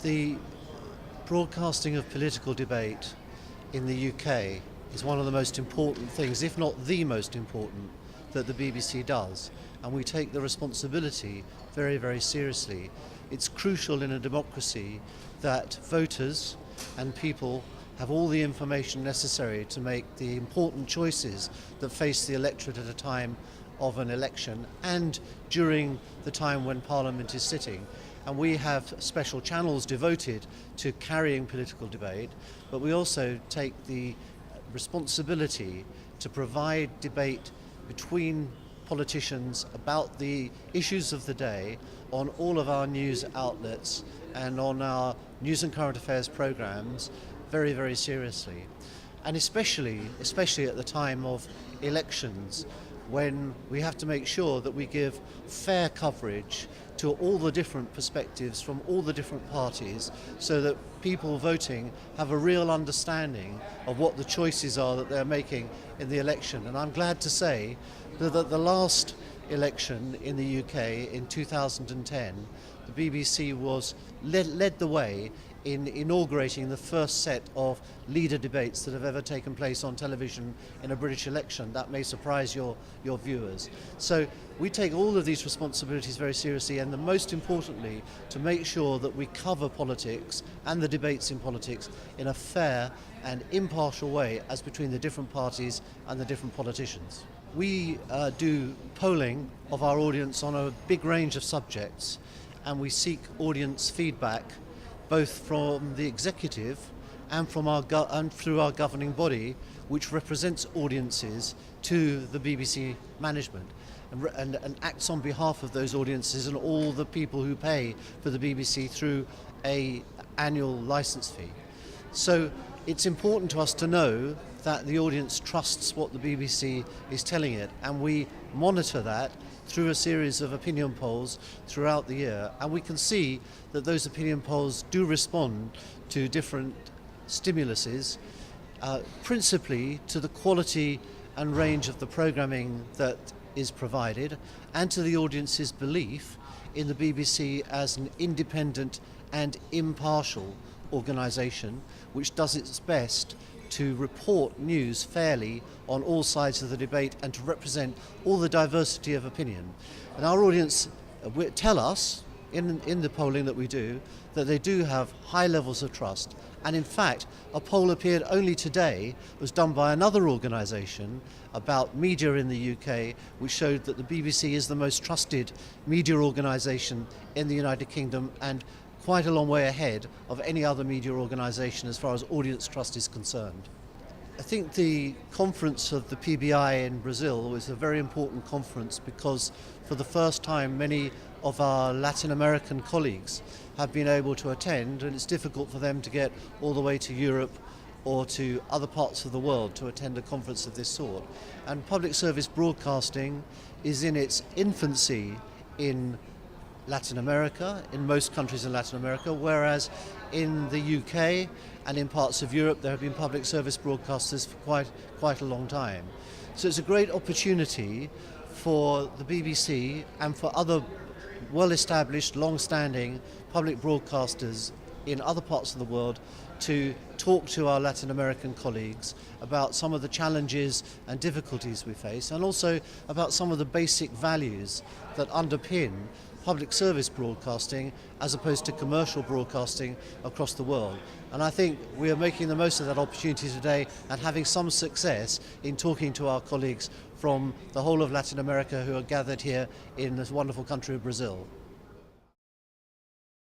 The broadcasting of political debate in the UK is one of the most important things, if not the most important, that the BBC does. And we take the responsibility very, very seriously. It's crucial in a democracy that voters and people have all the information necessary to make the important choices that face the electorate at a time of an election and during the time when Parliament is sitting. And we have special channels devoted to carrying political debate, but we also take the responsibility to provide debate between politicians about the issues of the day on all of our news outlets and on our news and current affairs programs very, very seriously. And especially at the time of elections, when we have to make sure that we give fair coverage to all the different perspectives from all the different parties, so that people voting have a real understanding of what the choices are that they're making in the election. And I'm glad to say that at the last election in the UK in 2010, the BBC led the way in inaugurating the first set of leader debates that have ever taken place on television in a British election. That may surprise your viewers. So we take all of these responsibilities very seriously, and most importantly, to make sure that we cover politics and the debates in politics in a fair and impartial way as between the different parties and the different politicians. We do polling of our audience on a big range of subjects, and we seek audience feedback both from the executive and from and through our governing body, which represents audiences to the BBC management and acts on behalf of those audiences and all the people who pay for the BBC through an annual licence fee. So it's important to us to know that the audience trusts what the BBC is telling it, and we monitor that through a series of opinion polls throughout the year, and we can see that those opinion polls do respond to different stimuluses, principally to the quality and range of the programming that is provided, and to the audience's belief in the BBC as an independent and impartial organisation which does its best to report news fairly on all sides of the debate and to represent all the diversity of opinion. And our audience tell us in the polling that we do that they do have high levels of trust. And in fact, a poll appeared only today, was done by another organisation about media in the UK, which showed that the BBC is the most trusted media organisation in the United Kingdom and quite a long way ahead of any other media organisation as far as audience trust is concerned. I think the conference of the PBI in Brazil was a very important conference because for the first time many of our Latin American colleagues have been able to attend, and it's difficult for them to get all the way to Europe or to other parts of the world to attend a conference of this sort. And public service broadcasting is in its infancy in Latin America, in most countries in Latin America, whereas in the UK and in parts of Europe there have been public service broadcasters for quite a long time. So it's a great opportunity for the BBC and for other well-established, long-standing public broadcasters in other parts of the world to talk to our Latin American colleagues about some of the challenges and difficulties we face, and also about some of the basic values that underpin public service broadcasting as opposed to commercial broadcasting across the world. And I think we are making the most of that opportunity today and having some success in talking to our colleagues from the whole of Latin America who are gathered here in this wonderful country of Brazil.